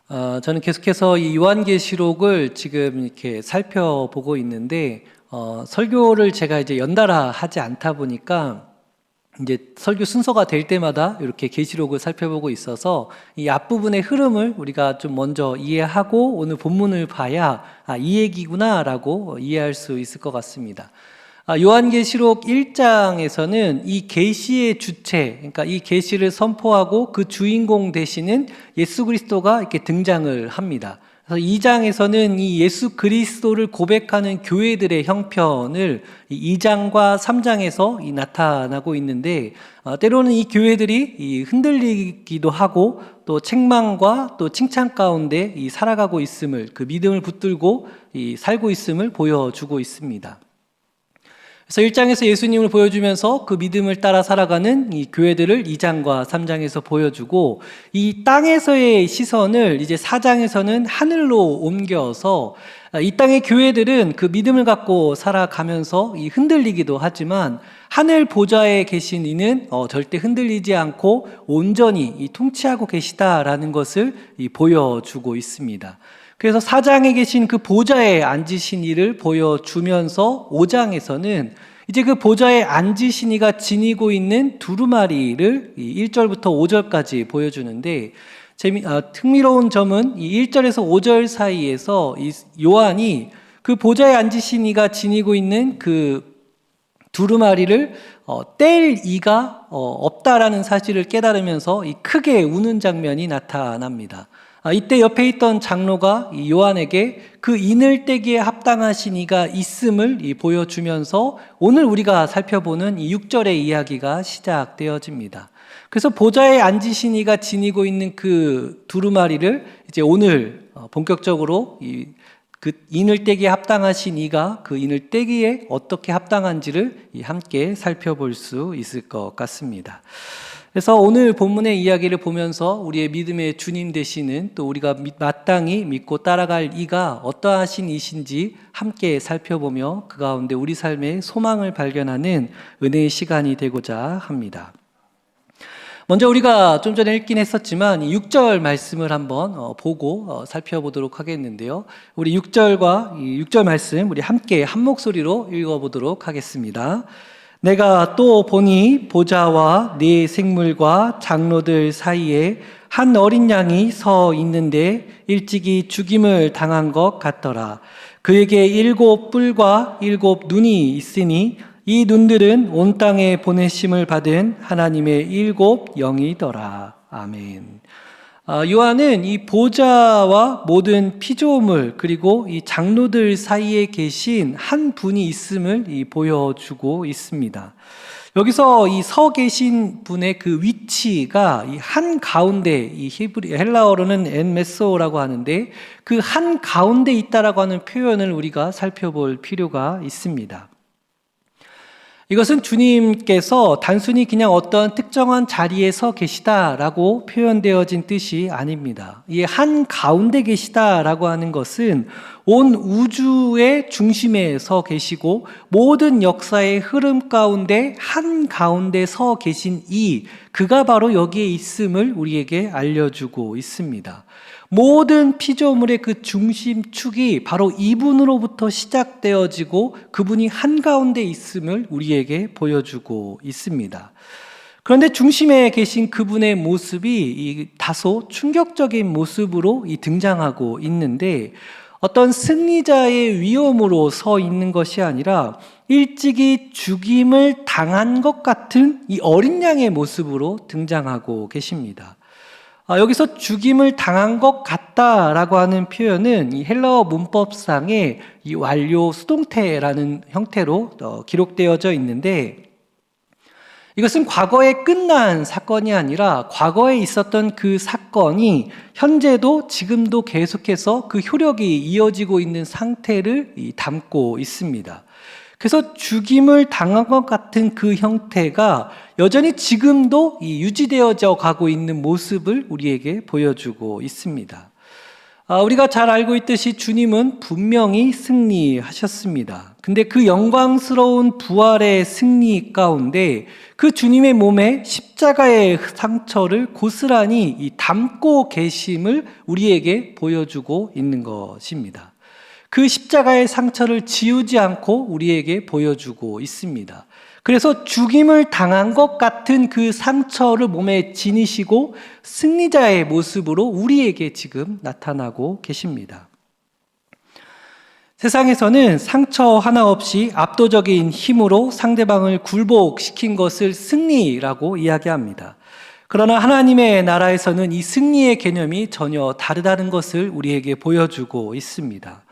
저는 계속해서 이 요한계시록을 지금 이렇게 살펴보고 있는데, 설교를 제가 이제 연달아 하지 않다 보니까, 이제 설교 순서가 될 때마다 이렇게 계시록을 살펴보고 있어서 이 앞부분의 흐름을 우리가 좀 먼저 이해하고 오늘 본문을 봐야, 이 얘기구나라고 이해할 수 있을 것 같습니다. 요한계시록 1장에서는 이 계시의 주체, 그러니까 이 계시를 선포하고 그 주인공 되시는 예수 그리스도가 이렇게 등장을 합니다. 그래서 2장에서는 이 예수 그리스도를 고백하는 교회들의 형편을 2장과 3장에서 나타나고 있는데, 때로는 이 교회들이 흔들리기도 하고 또 책망과 또 칭찬 가운데 살아가고 있음을, 그 믿음을 붙들고 살고 있음을 보여주고 있습니다. 그래서 1장에서 예수님을 보여주면서 그 믿음을 따라 살아가는 이 교회들을 2장과 3장에서 보여주고, 이 땅에서의 시선을 이제 4장에서는 하늘로 옮겨서 이 땅의 교회들은 그 믿음을 갖고 살아가면서 흔들리기도 하지만 하늘 보좌에 계신 이는 절대 흔들리지 않고 온전히 통치하고 계시다라는 것을 보여주고 있습니다. 그래서 4장에 계신 그 보좌에 앉으신 이를 보여주면서 5장에서는 이제 그 보좌에 앉으신 이가 지니고 있는 두루마리를 1절부터 5절까지 보여주는데, 흥미로운 점은 이 1절에서 5절 사이에서 이 요한이 그 보좌에 앉으신 이가 지니고 있는 그 두루마리를 뗄 이가 없다라는 사실을 깨달으면서 크게 우는 장면이 나타납니다. 이때 옆에 있던 장로가 요한에게 그 인을 떼기에 합당하신 이가 있음을 보여주면서 오늘 우리가 살펴보는 6절의 이야기가 시작되어집니다. 그래서 보좌에 앉으신 이가 지니고 있는 그 두루마리를 이제 오늘 본격적으로 그 인을 떼기에 합당하신 이가 그 인을 떼기에 어떻게 합당한지를 함께 살펴볼 수 있을 것 같습니다. 그래서 오늘 본문의 이야기를 보면서 우리의 믿음의 주님 되시는, 또 우리가 마땅히 믿고 따라갈 이가 어떠하신 이신지 함께 살펴보며 그 가운데 우리 삶의 소망을 발견하는 은혜의 시간이 되고자 합니다. 먼저 우리가 좀 전에 읽긴 했었지만 6절 말씀을 한번 보고 살펴보도록 하겠는데요. 우리 6절과 6절 말씀 우리 함께 한 목소리로 읽어보도록 하겠습니다. 내가 또 보니 보좌와 네 생물과 장로들 사이에 한 어린 양이 서 있는데 일찍이 죽임을 당한 것 같더라. 그에게 7 뿔과 7 눈이 있으니 이 눈들은 온 땅에 보내심을 받은 하나님의 7 영이더라. 아멘. 요한은 이 보좌와 모든 피조물 그리고 이 장로들 사이에 계신 한 분이 있음을 보여주고 있습니다. 여기서 이 서 계신 분의 그 위치가 이 한 가운데, 이 헬라어로는 엔메소라고 하는데 그 한 가운데 있다라고 하는 표현을 우리가 살펴볼 필요가 있습니다. 이것은 주님께서 단순히 그냥 어떤 특정한 자리에 서 계시다라고 표현되어진 뜻이 아닙니다. 이 한 가운데 계시다라고 하는 것은 온 우주의 중심에 서 계시고 모든 역사의 흐름 가운데 한 가운데 서 계신 그가 바로 여기에 있음을 우리에게 알려주고 있습니다. 모든 피조물의 그 중심축이 바로 이분으로부터 시작되어지고 그분이 한가운데 있음을 우리에게 보여주고 있습니다. 그런데 중심에 계신 그분의 모습이 다소 충격적인 모습으로 등장하고 있는데, 어떤 승리자의 위엄으로 서 있는 것이 아니라 일찍이 죽임을 당한 것 같은 이 어린 양의 모습으로 등장하고 계십니다. 여기서 죽임을 당한 것 같다라고 하는 표현은 이 헬라어 문법상의 이 완료 수동태라는 형태로 기록되어져 있는데, 이것은 과거에 끝난 사건이 아니라 과거에 있었던 그 사건이 현재도 지금도 계속해서 그 효력이 이어지고 있는 상태를 담고 있습니다. 그래서 죽임을 당한 것 같은 그 형태가 여전히 지금도 유지되어져 가고 있는 모습을 우리에게 보여주고 있습니다. 우리가 잘 알고 있듯이 주님은 분명히 승리하셨습니다. 근데 그 영광스러운 부활의 승리 가운데 그 주님의 몸에 십자가의 상처를 고스란히 담고 계심을 우리에게 보여주고 있는 것입니다. 그 십자가의 상처를 지우지 않고 우리에게 보여주고 있습니다. 그래서 죽임을 당한 것 같은 그 상처를 몸에 지니시고 승리자의 모습으로 우리에게 지금 나타나고 계십니다. 세상에서는 상처 하나 없이 압도적인 힘으로 상대방을 굴복시킨 것을 승리라고 이야기합니다. 그러나 하나님의 나라에서는 이 승리의 개념이 전혀 다르다는 것을 우리에게 보여주고 있습니다.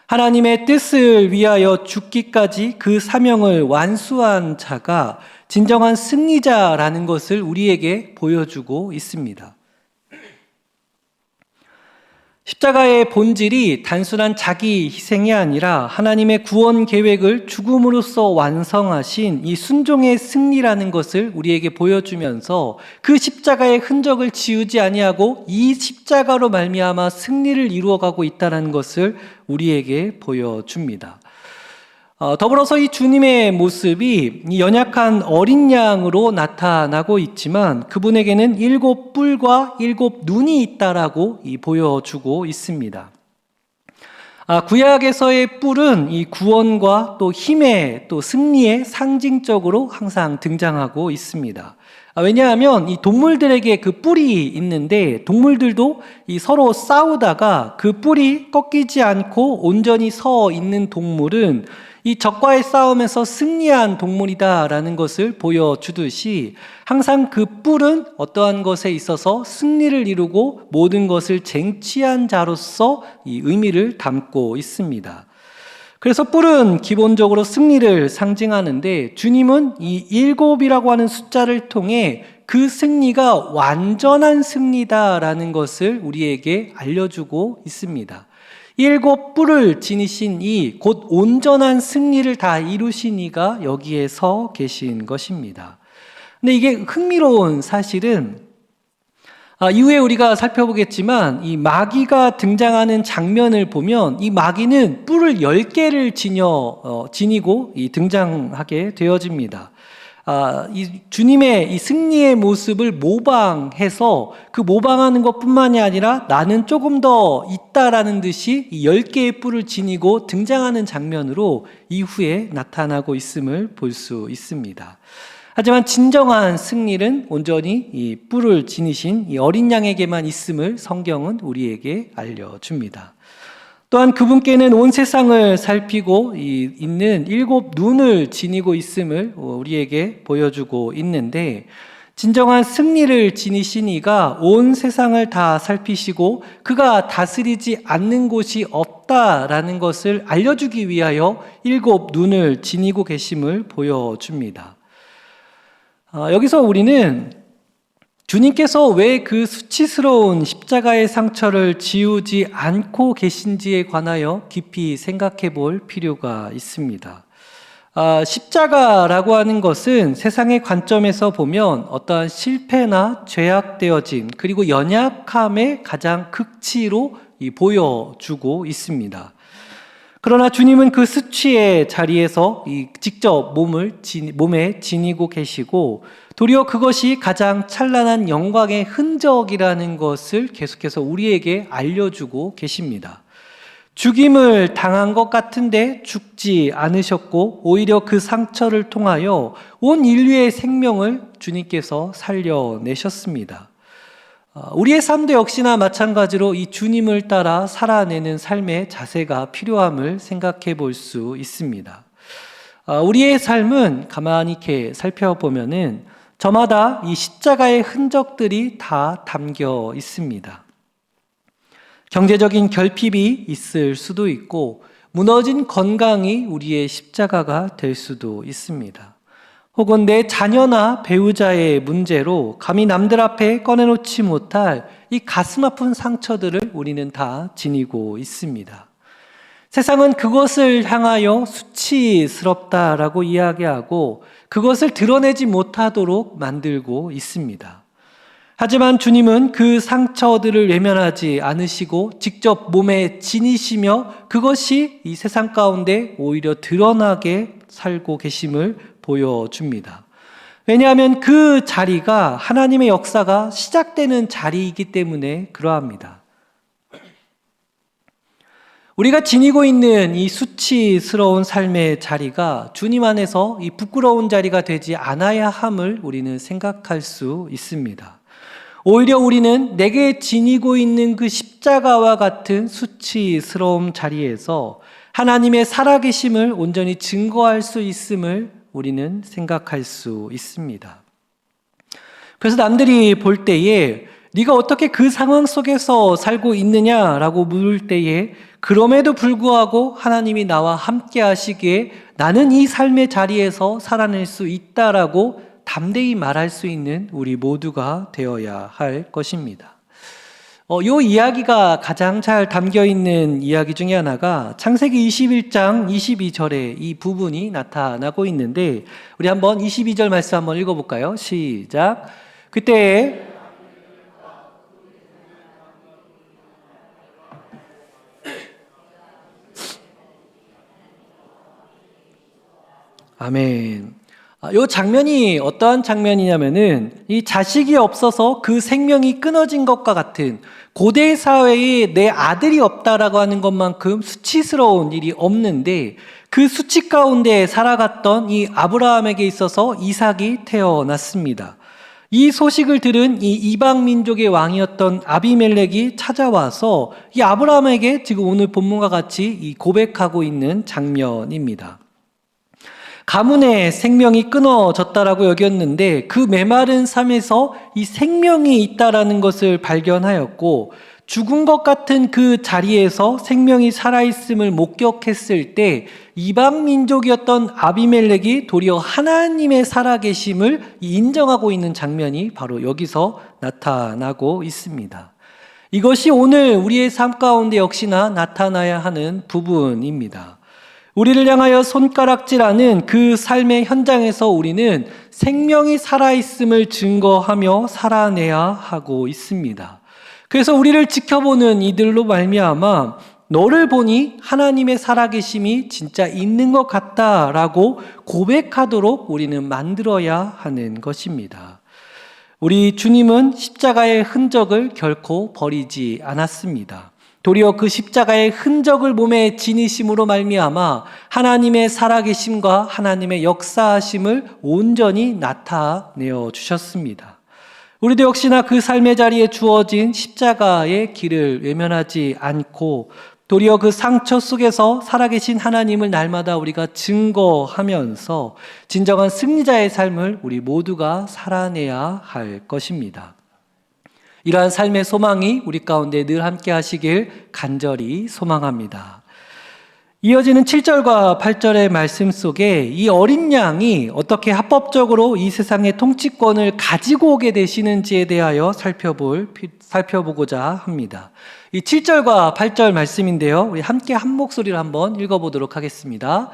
하나님의 뜻을 위하여 죽기까지 그 사명을 완수한 자가 진정한 승리자라는 것을 우리에게 보여주고 있습니다. 십자가의 본질이 단순한 자기 희생이 아니라 하나님의 구원 계획을 죽음으로써 완성하신 이 순종의 승리라는 것을 우리에게 보여주면서 그 십자가의 흔적을 지우지 아니하고 이 십자가로 말미암아 승리를 이루어가고 있다는 것을 우리에게 보여줍니다. 더불어서 이 주님의 모습이 연약한 어린 양으로 나타나고 있지만 그분에게는 7 뿔과 7 눈이 있다라고 보여주고 있습니다. 구약에서의 뿔은 이 구원과 또 힘의 또 승리의 상징적으로 항상 등장하고 있습니다. 왜냐하면 이 동물들에게 그 뿔이 있는데 동물들도 이 서로 싸우다가 그 뿔이 꺾이지 않고 온전히 서 있는 동물은 이 적과의 싸움에서 승리한 동물이다라는 것을 보여주듯이 항상 그 뿔은 어떠한 것에 있어서 승리를 이루고 모든 것을 쟁취한 자로서 이 의미를 담고 있습니다. 그래서 뿔은 기본적으로 승리를 상징하는데 주님은 이 7이라고 하는 숫자를 통해 그 승리가 완전한 승리다라는 것을 우리에게 알려주고 있습니다. 7 뿔을 지니신 이 곧 온전한 승리를 다 이루신 이가 여기에 서 계신 것입니다. 근데 이게 흥미로운 사실은 이후에 우리가 살펴보겠지만 이 마귀가 등장하는 장면을 보면 이 마귀는 뿔을 10개를 지니고 등장하게 되어집니다. 이 주님의 이 승리의 모습을 모방해서 그 모방하는 것뿐만이 아니라 나는 조금 더 있다라는 듯이 이 10개의 뿔을 지니고 등장하는 장면으로 이후에 나타나고 있음을 볼 수 있습니다. 하지만 진정한 승리는 온전히 이 뿔을 지니신 이 어린 양에게만 있음을 성경은 우리에게 알려줍니다. 또한 그분께는 온 세상을 살피고 있는 7 눈을 지니고 있음을 우리에게 보여주고 있는데 진정한 승리를 지니신 이가 온 세상을 다 살피시고 그가 다스리지 않는 곳이 없다라는 것을 알려주기 위하여 7 눈을 지니고 계심을 보여줍니다. 여기서 우리는 주님께서 왜 그 수치스러운 십자가의 상처를 지우지 않고 계신지에 관하여 깊이 생각해 볼 필요가 있습니다. 십자가라고 하는 것은 세상의 관점에서 보면 어떠한 실패나 죄악되어진 그리고 연약함의 가장 극치로 보여주고 있습니다. 그러나 주님은 그 수치의 자리에서 직접 몸에 지니고 계시고 도리어 그것이 가장 찬란한 영광의 흔적이라는 것을 계속해서 우리에게 알려주고 계십니다. 죽임을 당한 것 같은데 죽지 않으셨고 오히려 그 상처를 통하여 온 인류의 생명을 주님께서 살려내셨습니다. 우리의 삶도 역시나 마찬가지로 이 주님을 따라 살아내는 삶의 자세가 필요함을 생각해 볼 수 있습니다. 우리의 삶은 가만히 이렇게 살펴보면은 저마다 이 십자가의 흔적들이 다 담겨 있습니다. 경제적인 결핍이 있을 수도 있고 무너진 건강이 우리의 십자가가 될 수도 있습니다. 혹은 내 자녀나 배우자의 문제로 감히 남들 앞에 꺼내놓지 못할 이 가슴 아픈 상처들을 우리는 다 지니고 있습니다. 세상은 그것을 향하여 수치스럽다라고 이야기하고 그것을 드러내지 못하도록 만들고 있습니다. 하지만 주님은 그 상처들을 외면하지 않으시고 직접 몸에 지니시며 그것이 이 세상 가운데 오히려 드러나게 살고 계심을 보여줍니다. 왜냐하면 그 자리가 하나님의 역사가 시작되는 자리이기 때문에 그러합니다. 우리가 지니고 있는 이 수치스러운 삶의 자리가 주님 안에서 이 부끄러운 자리가 되지 않아야 함을 우리는 생각할 수 있습니다. 오히려 우리는 내게 지니고 있는 그 십자가와 같은 수치스러운 자리에서 하나님의 살아계심을 온전히 증거할 수 있음을 우리는 생각할 수 있습니다. 그래서 남들이 볼 때에 네가 어떻게 그 상황 속에서 살고 있느냐라고 물을 때에 그럼에도 불구하고 하나님이 나와 함께 하시기에 나는 이 삶의 자리에서 살아낼 수 있다라고 담대히 말할 수 있는 우리 모두가 되어야 할 것입니다. 이 이야기가 가장 잘 담겨 있는 이야기 중에 하나가 창세기 21장 22절에 이 부분이 나타나고 있는데 우리 한번 22절 말씀 한번 읽어볼까요? 시작. 그때 아멘. 이 장면이 어떠한 장면이냐면은 이 자식이 없어서 그 생명이 끊어진 것과 같은 고대 사회에 내 아들이 없다라고 하는 것만큼 수치스러운 일이 없는데 그 수치 가운데 살아갔던 이 아브라함에게 있어서 이삭이 태어났습니다. 이 소식을 들은 이 이방 민족의 왕이었던 아비멜렉이 찾아와서 이 아브라함에게 지금 오늘 본문과 같이 이 고백하고 있는 장면입니다. 가문의 생명이 끊어졌다라고 여겼는데 그 메마른 삶에서 이 생명이 있다라는 것을 발견하였고 죽은 것 같은 그 자리에서 생명이 살아있음을 목격했을 때 이방 민족이었던 아비멜렉이 도리어 하나님의 살아계심을 인정하고 있는 장면이 바로 여기서 나타나고 있습니다. 이것이 오늘 우리의 삶 가운데 역시나 나타나야 하는 부분입니다. 우리를 향하여 손가락질하는 그 삶의 현장에서 우리는 생명이 살아있음을 증거하며 살아내야 하고 있습니다. 그래서 우리를 지켜보는 이들로 말미암아 너를 보니 하나님의 살아계심이 진짜 있는 것 같다라고 고백하도록 우리는 만들어야 하는 것입니다. 우리 주님은 십자가의 흔적을 결코 버리지 않았습니다. 도리어 그 십자가의 흔적을 몸에 지니심으로 말미암아 하나님의 살아계심과 하나님의 역사하심을 온전히 나타내어 주셨습니다. 우리도 역시나 그 삶의 자리에 주어진 십자가의 길을 외면하지 않고 도리어 그 상처 속에서 살아계신 하나님을 날마다 우리가 증거하면서 진정한 승리자의 삶을 우리 모두가 살아내야 할 것입니다. 이러한 삶의 소망이 우리 가운데 늘 함께 하시길 간절히 소망합니다. 이어지는 7절과 8절의 말씀 속에 이 어린 양이 어떻게 합법적으로 이 세상의 통치권을 가지고 오게 되시는지에 대하여 살펴보고자 합니다. 이 7절과 8절 말씀인데요. 우리 함께 한 목소리로 한번 읽어보도록 하겠습니다.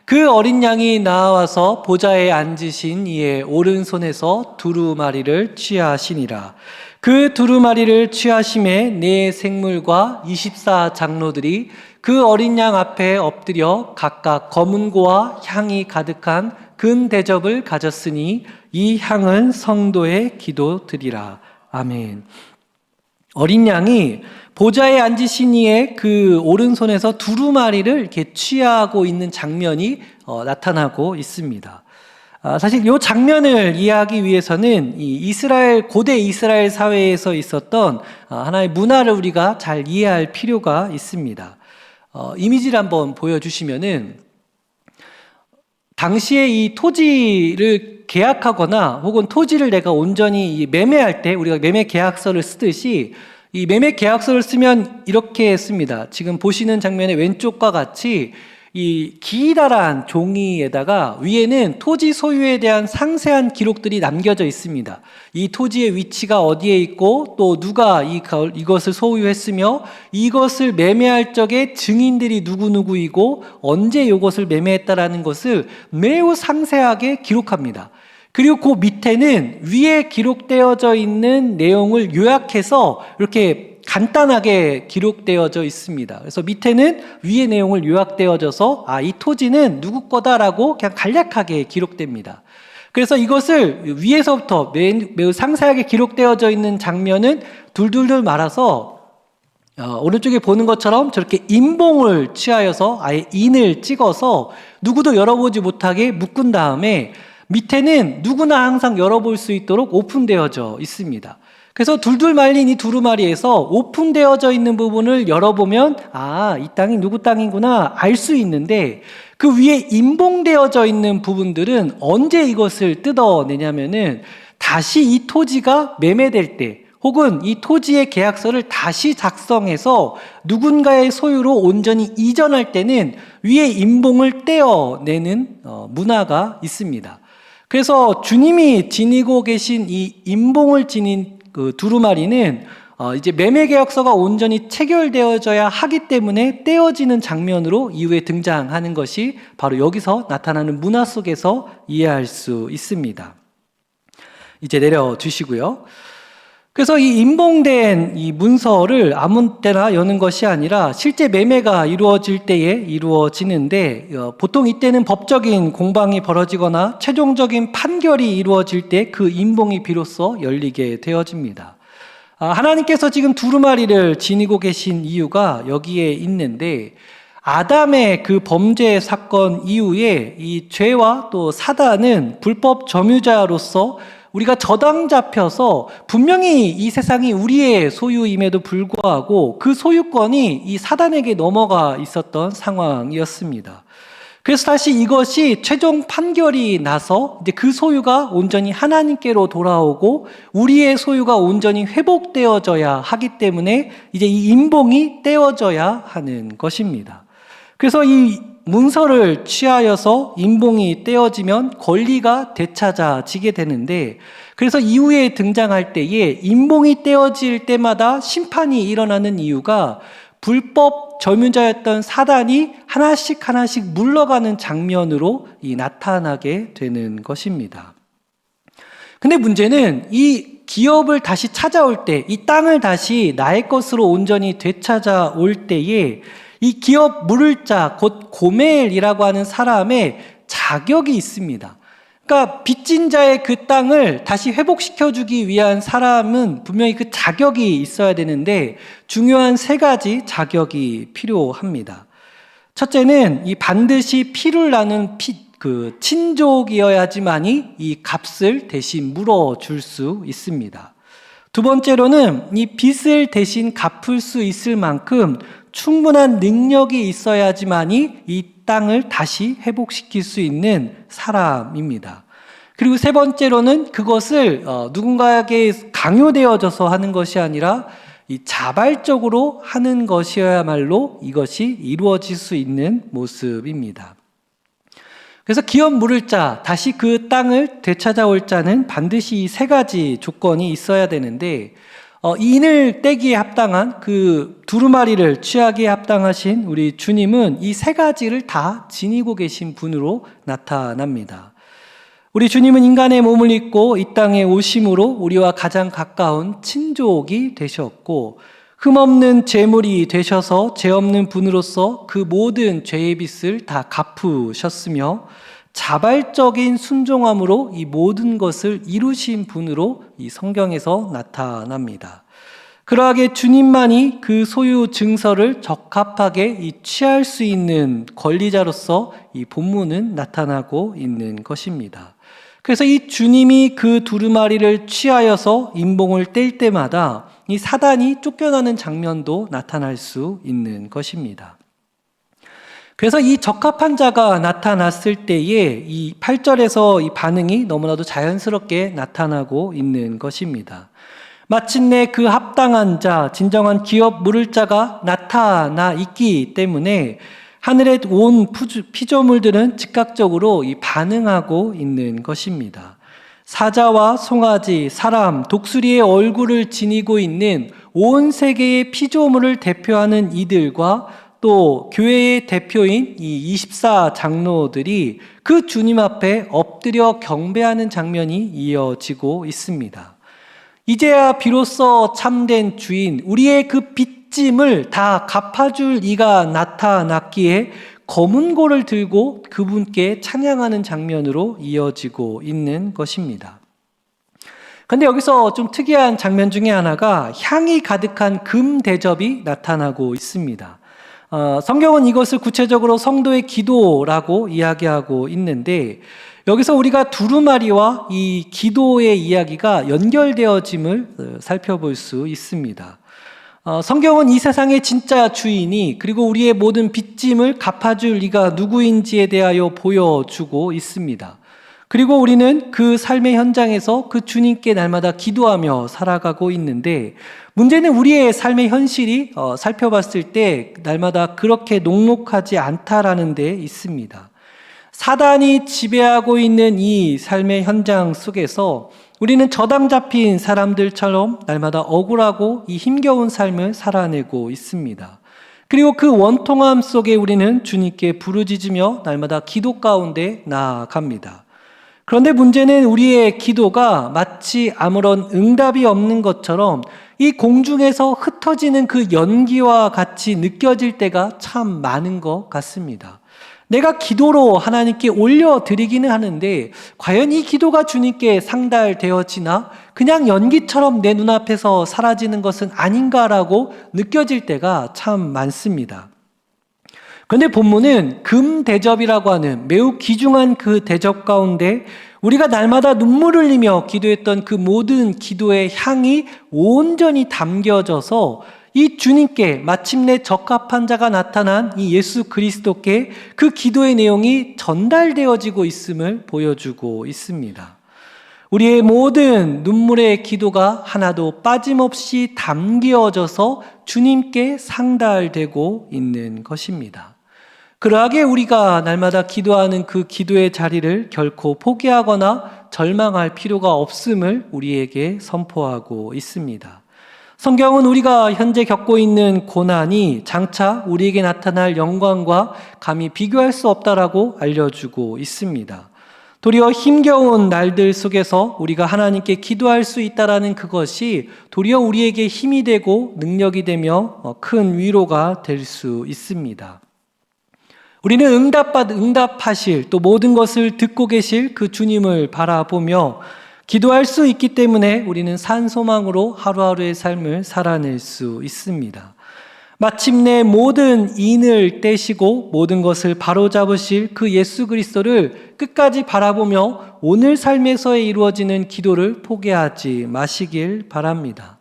그 어린 양이 나와서 보좌에 앉으신 이의 오른손에서 두루마리를 취하시니라. 그 두루마리를 취하심에 네 생물과 24장로들이 그 어린 양 앞에 엎드려 각각 검은고와 향이 가득한 금 대접을 가졌으니 이 향은 성도의 기도드리라. 아멘. 어린 양이 보좌에 앉으신 이의 그 오른손에서 두루마리를 이렇게 취하고 있는 장면이 나타나고 있습니다. 사실 이 장면을 이해하기 위해서는 이 고대 이스라엘 사회에서 있었던 하나의 문화를 우리가 잘 이해할 필요가 있습니다. 이미지를 한번 보여주시면은 당시에 이 토지를 계약하거나 혹은 토지를 내가 온전히 매매할 때 우리가 매매 계약서를 쓰듯이 이 매매 계약서를 쓰면 이렇게 씁니다. 지금 보시는 장면의 왼쪽과 같이 이 기다란 종이에다가 위에는 토지 소유에 대한 상세한 기록들이 남겨져 있습니다. 이 토지의 위치가 어디에 있고 또 누가 이것을 소유했으며 이것을 매매할 적에 증인들이 누구누구이고 언제 이것을 매매했다라는 것을 매우 상세하게 기록합니다. 그리고 그 밑에는 위에 기록되어져 있는 내용을 요약해서 이렇게 간단하게 기록되어져 있습니다. 그래서 밑에는 위의 내용을 요약되어져서 이 토지는 누구 거다라고 그냥 간략하게 기록됩니다. 그래서 이것을 위에서부터 매우 상세하게 기록되어져 있는 장면은 둘둘둘 말아서 오른쪽에 보는 것처럼 저렇게 인봉을 취하여서 아예 인을 찍어서 누구도 열어보지 못하게 묶은 다음에 밑에는 누구나 항상 열어볼 수 있도록 오픈되어져 있습니다. 그래서 둘둘 말린 이 두루마리에서 오픈되어져 있는 부분을 열어보면 이 땅이 누구 땅이구나 알 수 있는데, 그 위에 인봉되어져 있는 부분들은 언제 이것을 뜯어내냐면은 다시 이 토지가 매매될 때, 혹은 이 토지의 계약서를 다시 작성해서 누군가의 소유로 온전히 이전할 때는 위에 인봉을 떼어내는 문화가 있습니다. 그래서 주님이 지니고 계신 이 인봉을 지닌 그 두루마리는 이제 매매계약서가 온전히 체결되어져야 하기 때문에 떼어지는 장면으로 이후에 등장하는 것이 바로 여기서 나타나는 문화 속에서 이해할 수 있습니다. 이제 내려주시고요. 그래서 이 인봉된 이 문서를 아무 때나 여는 것이 아니라 실제 매매가 이루어질 때에 이루어지는데, 보통 이때는 법적인 공방이 벌어지거나 최종적인 판결이 이루어질 때 그 인봉이 비로소 열리게 되어집니다. 하나님께서 지금 두루마리를 지니고 계신 이유가 여기에 있는데, 아담의 그 범죄 사건 이후에 이 죄와 또 사단은 불법 점유자로서 우리가 저당 잡혀서 분명히 이 세상이 우리의 소유임에도 불구하고 그 소유권이 이 사단에게 넘어가 있었던 상황이었습니다. 그래서 다시 이것이 최종 판결이 나서 이제 그 소유가 온전히 하나님께로 돌아오고 우리의 소유가 온전히 회복되어져야 하기 때문에 이제 이 인봉이 떼어져야 하는 것입니다. 그래서 이 문서를 취하여서 인봉이 떼어지면 권리가 되찾아지게 되는데, 그래서 이후에 등장할 때에 인봉이 떼어질 때마다 심판이 일어나는 이유가 불법 점유자였던 사단이 하나씩 물러가는 장면으로 나타나게 되는 것입니다. 근데 문제는 이 기업을 다시 찾아올 때, 이 땅을 다시 나의 것으로 온전히 되찾아올 때에 이 기업 물을 자, 곧 고멜이라고 하는 사람의 자격이 있습니다. 그러니까 빚진 자의 그 땅을 다시 회복시켜주기 위한 사람은 분명히 그 자격이 있어야 되는데, 중요한 3가지 자격이 필요합니다. 첫째는 이 반드시 피를 나는 친족이어야지만이 이 값을 대신 물어줄 수 있습니다. 두 번째로는 이 빚을 대신 갚을 수 있을 만큼 충분한 능력이 있어야지만이 이 땅을 다시 회복시킬 수 있는 사람입니다. 그리고 세 번째로는 그것을 누군가에게 강요되어져서 하는 것이 아니라 이 자발적으로 하는 것이어야말로 이것이 이루어질 수 있는 모습입니다. 그래서 기업 물을 자, 다시 그 땅을 되찾아올 자는 반드시 이 3가지 조건이 있어야 되는데, 인을 떼기에 합당한 그 두루마리를 취하기에 합당하신 우리 주님은 이 3가지를 다 지니고 계신 분으로 나타납니다. 우리 주님은 인간의 몸을 입고 이 땅에 오심으로 우리와 가장 가까운 친족이 되셨고, 흠없는 제물이 되셔서 죄 없는 분으로서 그 모든 죄의 빚을 다 갚으셨으며, 자발적인 순종함으로 이 모든 것을 이루신 분으로 이 성경에서 나타납니다. 그러하게 주님만이 그 소유 증서를 적합하게 취할 수 있는 권리자로서 이 본문은 나타나고 있는 것입니다. 그래서 이 주님이 그 두루마리를 취하여서 인봉을 뗄 때마다 이 사단이 쫓겨나는 장면도 나타날 수 있는 것입니다. 그래서 이 적합한 자가 나타났을 때에 이 8절에서 이 반응이 너무나도 자연스럽게 나타나고 있는 것입니다. 마침내 그 합당한 자, 진정한 기업 물을 자가 나타나 있기 때문에 하늘에 온 피조물들은 즉각적으로 이 반응하고 있는 것입니다. 사자와 송아지, 사람, 독수리의 얼굴을 지니고 있는 온 세계의 피조물을 대표하는 이들과 또 또 교회의 대표인 이 24 장로들이 그 주님 앞에 엎드려 경배하는 장면이 이어지고 있습니다. 이제야 비로소 참된 주인, 우리의 그 빚짐을 다 갚아줄 이가 나타났기에 검은 고를 들고 그분께 찬양하는 장면으로 이어지고 있는 것입니다. 그런데 여기서 좀 특이한 장면 중에 하나가 향이 가득한 금 대접이 나타나고 있습니다. 성경은 이것을 구체적으로 성도의 기도라고 이야기하고 있는데, 여기서 우리가 두루마리와 이 기도의 이야기가 연결되어짐을 살펴볼 수 있습니다. 성경은 이 세상의 진짜 주인이, 그리고 우리의 모든 빚짐을 갚아줄 이가 누구인지에 대하여 보여주고 있습니다. 그리고 우리는 그 삶의 현장에서 그 주님께 날마다 기도하며 살아가고 있는데, 문제는 우리의 삶의 현실이 살펴봤을 때 날마다 그렇게 녹록하지 않다라는 데 있습니다. 사단이 지배하고 있는 이 삶의 현장 속에서 우리는 저당 잡힌 사람들처럼 날마다 억울하고 이 힘겨운 삶을 살아내고 있습니다. 그리고 그 원통함 속에 우리는 주님께 부르짖으며 날마다 기도 가운데 나아갑니다. 그런데 문제는 우리의 기도가 마치 아무런 응답이 없는 것처럼 이 공중에서 흩어지는 그 연기와 같이 느껴질 때가 참 많은 것 같습니다. 내가 기도로 하나님께 올려드리기는 하는데 과연 이 기도가 주님께 상달되어지나 그냥 연기처럼 내 눈앞에서 사라지는 것은 아닌가라고 느껴질 때가 참 많습니다. 그런데 본문은 금 대접이라고 하는 매우 귀중한 그 대접 가운데 우리가 날마다 눈물을 흘리며 기도했던 그 모든 기도의 향이 온전히 담겨져서 이 주님께 마침내 적합한 자가 나타난 이 예수 그리스도께 그 기도의 내용이 전달되어지고 있음을 보여주고 있습니다. 우리의 모든 눈물의 기도가 하나도 빠짐없이 담겨져서 주님께 상달되고 있는 것입니다. 그러하게 우리가 날마다 기도하는 그 기도의 자리를 결코 포기하거나 절망할 필요가 없음을 우리에게 선포하고 있습니다. 성경은 우리가 현재 겪고 있는 고난이 장차 우리에게 나타날 영광과 감히 비교할 수 없다라고 알려주고 있습니다. 도리어 힘겨운 날들 속에서 우리가 하나님께 기도할 수 있다라는 그것이 도리어 우리에게 힘이 되고 능력이 되며 큰 위로가 될 수 있습니다. 우리는 응답하실 또 모든 것을 듣고 계실 그 주님을 바라보며 기도할 수 있기 때문에 우리는 산소망으로 하루하루의 삶을 살아낼 수 있습니다. 마침내 모든 인을 떼시고 모든 것을 바로잡으실 그 예수 그리스도를 끝까지 바라보며 오늘 삶에서 이루어지는 기도를 포기하지 마시길 바랍니다.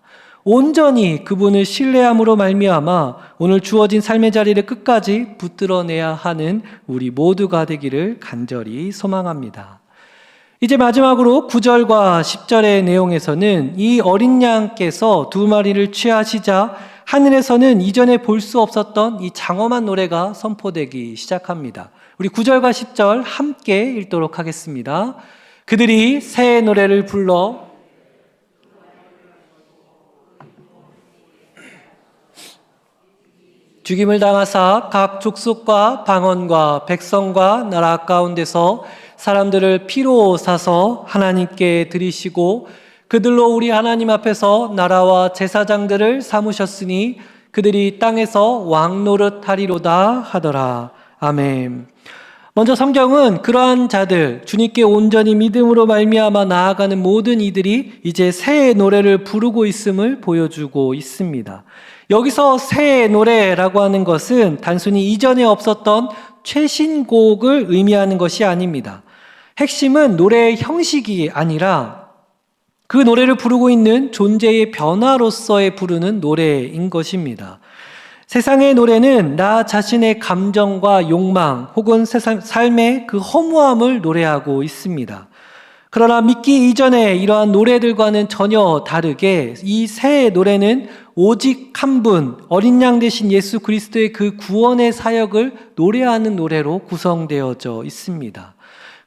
온전히 그분을 신뢰함으로 말미암아 오늘 주어진 삶의 자리를 끝까지 붙들어내야 하는 우리 모두가 되기를 간절히 소망합니다. 이제 마지막으로 9절과 10절의 내용에서는 이 어린 양께서 2마리를 취하시자 하늘에서는 이전에 볼 수 없었던 이 장엄한 노래가 선포되기 시작합니다. 우리 9절과 10절 함께 읽도록 하겠습니다. 그들이 새 노래를 불러 죽임을 당하사 각 족속과 방언과 백성과 나라 가운데서 사람들을 피로 사서 하나님께 드리시고 그들로 우리 하나님 앞에서 나라와 제사장들을 삼으셨으니 그들이 땅에서 왕 노릇하리로다 하더라. 아멘. 먼저 성경은 그러한 자들, 주님께 온전히 믿음으로 말미암아 나아가는 모든 이들이 이제 새 노래를 부르고 있음을 보여주고 있습니다. 여기서 새 노래라고 하는 것은 단순히 이전에 없었던 최신곡을 의미하는 것이 아닙니다. 핵심은 노래의 형식이 아니라 그 노래를 부르고 있는 존재의 변화로서의 부르는 노래인 것입니다. 세상의 노래는 나 자신의 감정과 욕망 혹은 삶의 그 허무함을 노래하고 있습니다. 그러나 믿기 이전에 이러한 노래들과는 전혀 다르게 이 새 노래는 오직 한 분, 어린 양 되신 예수 그리스도의 그 구원의 사역을 노래하는 노래로 구성되어져 있습니다.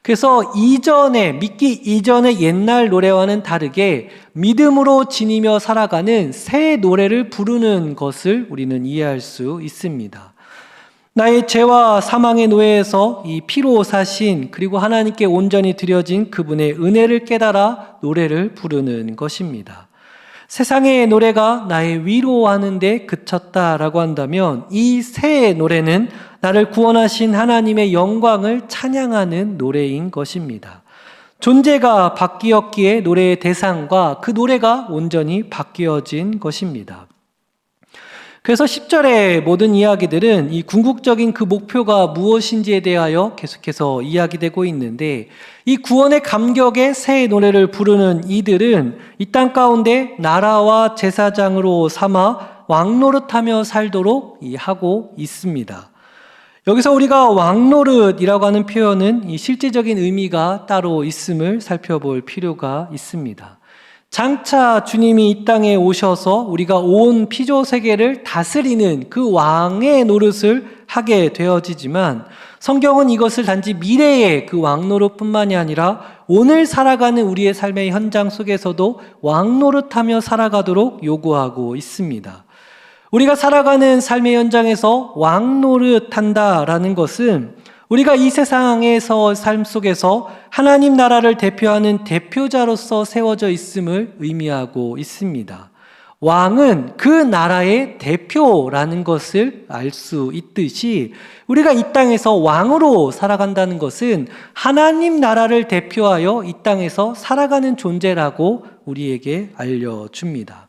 그래서 믿기 이전의 옛날 노래와는 다르게 믿음으로 지니며 살아가는 새 노래를 부르는 것을 우리는 이해할 수 있습니다. 나의 죄와 사망의 노예에서 이 피로 사신 그리고 하나님께 온전히 드려진 그분의 은혜를 깨달아 노래를 부르는 것입니다. 세상의 노래가 나의 위로하는 데 그쳤다라고 한다면 이 새 노래는 나를 구원하신 하나님의 영광을 찬양하는 노래인 것입니다. 존재가 바뀌었기에 노래의 대상과 그 노래가 온전히 바뀌어진 것입니다. 그래서 10절의 모든 이야기들은 이 궁극적인 그 목표가 무엇인지에 대하여 계속해서 이야기되고 있는데 이 구원의 감격에 새 노래를 부르는 이들은 이 땅 가운데 나라와 제사장으로 삼아 왕노릇하며 살도록 하고 있습니다. 여기서 우리가 왕노릇이라고 하는 표현은 이 실제적인 의미가 따로 있음을 살펴볼 필요가 있습니다. 장차 주님이 이 땅에 오셔서 우리가 온 피조 세계를 다스리는 그 왕의 노릇을 하게 되어지지만 성경은 이것을 단지 미래의 그 왕노릇뿐만이 아니라 오늘 살아가는 우리의 삶의 현장 속에서도 왕노릇하며 살아가도록 요구하고 있습니다. 우리가 살아가는 삶의 현장에서 왕노릇한다라는 것은 우리가 이 세상에서 삶 속에서 하나님 나라를 대표하는 대표자로서 세워져 있음을 의미하고 있습니다. 왕은 그 나라의 대표라는 것을 알 수 있듯이 우리가 이 땅에서 왕으로 살아간다는 것은 하나님 나라를 대표하여 이 땅에서 살아가는 존재라고 우리에게 알려줍니다.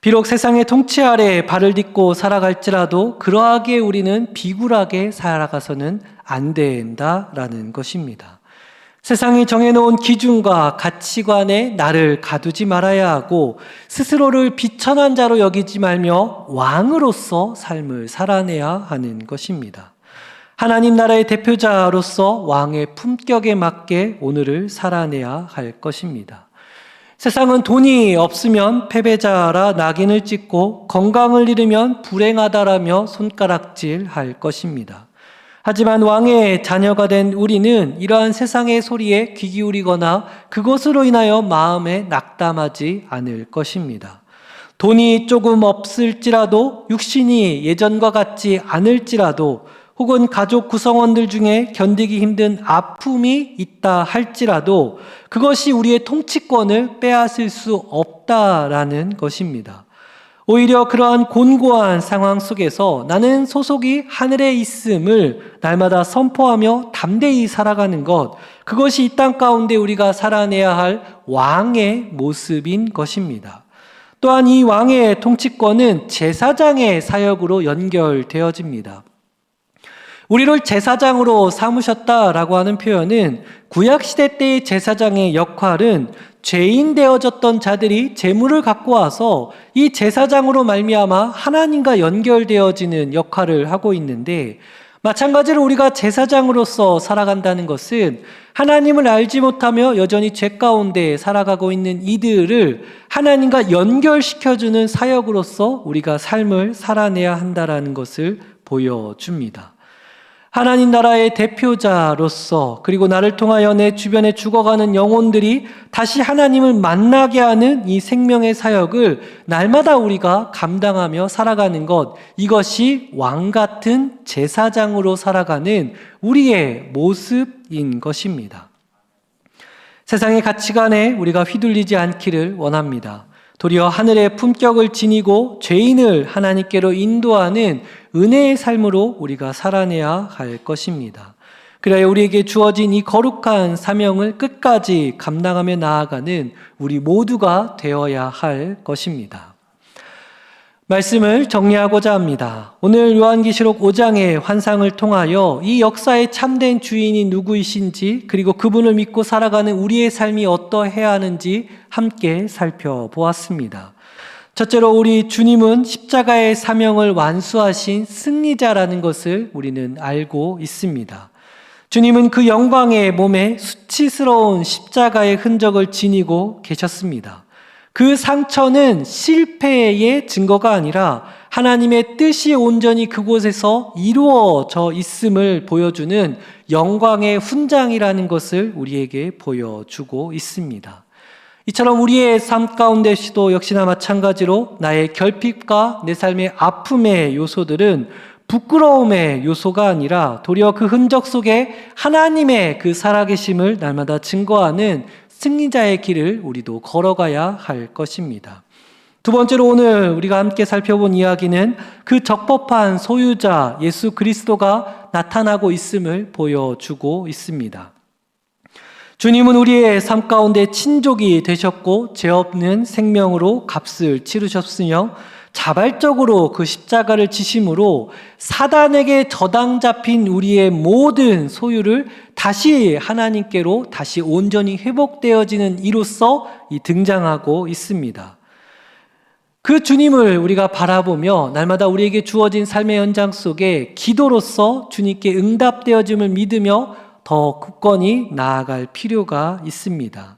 비록 세상의 통치 아래 발을 딛고 살아갈지라도 그러하기에 우리는 비굴하게 살아가서는 안 된다라는 것입니다. 세상이 정해놓은 기준과 가치관에 나를 가두지 말아야 하고 스스로를 비천한 자로 여기지 말며 왕으로서 삶을 살아내야 하는 것입니다. 하나님 나라의 대표자로서 왕의 품격에 맞게 오늘을 살아내야 할 것입니다. 세상은 돈이 없으면 패배자라 낙인을 찍고 건강을 잃으면 불행하다라며 손가락질할 것입니다. 하지만 왕의 자녀가 된 우리는 이러한 세상의 소리에 귀 기울이거나 그것으로 인하여 마음에 낙담하지 않을 것입니다. 돈이 조금 없을지라도 육신이 예전과 같지 않을지라도 혹은 가족 구성원들 중에 견디기 힘든 아픔이 있다 할지라도 그것이 우리의 통치권을 빼앗을 수 없다라는 것입니다. 오히려 그러한 곤고한 상황 속에서 나는 소속이 하늘에 있음을 날마다 선포하며 담대히 살아가는 것, 그것이 이 땅 가운데 우리가 살아내야 할 왕의 모습인 것입니다. 또한 이 왕의 통치권은 제사장의 사역으로 연결되어집니다. 우리를 제사장으로 삼으셨다라고 하는 표현은 구약시대 때의 제사장의 역할은 죄인 되어졌던 자들이 제물을 갖고 와서 이 제사장으로 말미암아 하나님과 연결되어지는 역할을 하고 있는데 마찬가지로 우리가 제사장으로서 살아간다는 것은 하나님을 알지 못하며 여전히 죄 가운데 살아가고 있는 이들을 하나님과 연결시켜주는 사역으로서 우리가 삶을 살아내야 한다는 것을 보여줍니다. 하나님 나라의 대표자로서 그리고 나를 통하여 내 주변에 죽어가는 영혼들이 다시 하나님을 만나게 하는 이 생명의 사역을 날마다 우리가 감당하며 살아가는 것, 이것이 왕 같은 제사장으로 살아가는 우리의 모습인 것입니다. 세상의 가치관에 우리가 휘둘리지 않기를 원합니다. 도리어 하늘의 품격을 지니고 죄인을 하나님께로 인도하는 은혜의 삶으로 우리가 살아내야 할 것입니다. 그래야 우리에게 주어진 이 거룩한 사명을 끝까지 감당하며 나아가는 우리 모두가 되어야 할 것입니다. 말씀을 정리하고자 합니다. 오늘 요한계시록 5장의 환상을 통하여 이 역사의 참된 주인이 누구이신지 그리고 그분을 믿고 살아가는 우리의 삶이 어떠해야 하는지 함께 살펴보았습니다. 첫째로 우리 주님은 십자가의 사명을 완수하신 승리자라는 것을 우리는 알고 있습니다. 주님은 그 영광의 몸에 수치스러운 십자가의 흔적을 지니고 계셨습니다. 그 상처는 실패의 증거가 아니라 하나님의 뜻이 온전히 그곳에서 이루어져 있음을 보여주는 영광의 훈장이라는 것을 우리에게 보여주고 있습니다. 이처럼 우리의 삶 가운데서도 역시나 마찬가지로 나의 결핍과 내 삶의 아픔의 요소들은 부끄러움의 요소가 아니라 도리어 그 흔적 속에 하나님의 그 살아계심을 날마다 증거하는 승리자의 길을 우리도 걸어가야 할 것입니다. 두 번째로 오늘 우리가 함께 살펴본 이야기는 그 적법한 소유자 예수 그리스도가 나타나고 있음을 보여주고 있습니다. 주님은 우리의 삶 가운데 친족이 되셨고 죄 없는 생명으로 값을 치르셨으며 자발적으로 그 십자가를 지심으로 사단에게 저당 잡힌 우리의 모든 소유를 다시 하나님께로 다시 온전히 회복되어지는 이로써 등장하고 있습니다. 그 주님을 우리가 바라보며 날마다 우리에게 주어진 삶의 현장 속에 기도로서 주님께 응답되어짐을 믿으며 더 굳건히 나아갈 필요가 있습니다.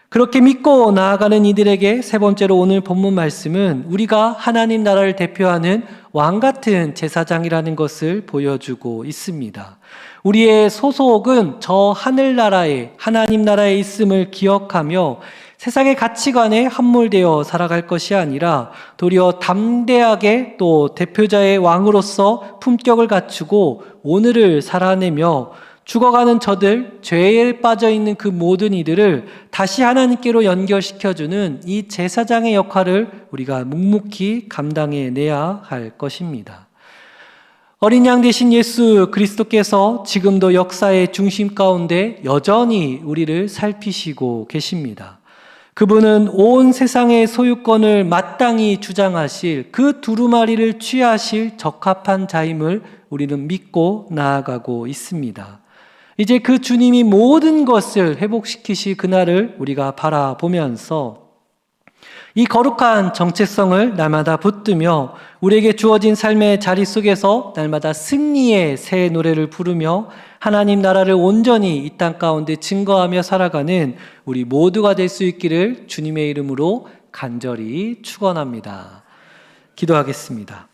그렇게 믿고 나아가는 이들에게 세 번째로 오늘 본문 말씀은 우리가 하나님 나라를 대표하는 왕 같은 제사장이라는 것을 보여주고 있습니다. 우리의 소속은 저 하늘나라에 하나님 나라에 있음을 기억하며 세상의 가치관에 함몰되어 살아갈 것이 아니라 도리어 담대하게 또 대표자의 왕으로서 품격을 갖추고 오늘을 살아내며 죽어가는 저들, 죄에 빠져있는 그 모든 이들을 다시 하나님께로 연결시켜주는 이 제사장의 역할을 우리가 묵묵히 감당해내야 할 것입니다. 어린 양 되신 예수 그리스도께서 지금도 역사의 중심 가운데 여전히 우리를 살피시고 계십니다. 그분은 온 세상의 소유권을 마땅히 주장하실 그 두루마리를 취하실 적합한 자임을 우리는 믿고 나아가고 있습니다. 이제 그 주님이 모든 것을 회복시키실 그날을 우리가 바라보면서 이 거룩한 정체성을 날마다 붙들며 우리에게 주어진 삶의 자리 속에서 날마다 승리의 새 노래를 부르며 하나님 나라를 온전히 이 땅 가운데 증거하며 살아가는 우리 모두가 될 수 있기를 주님의 이름으로 간절히 축원합니다. 기도하겠습니다.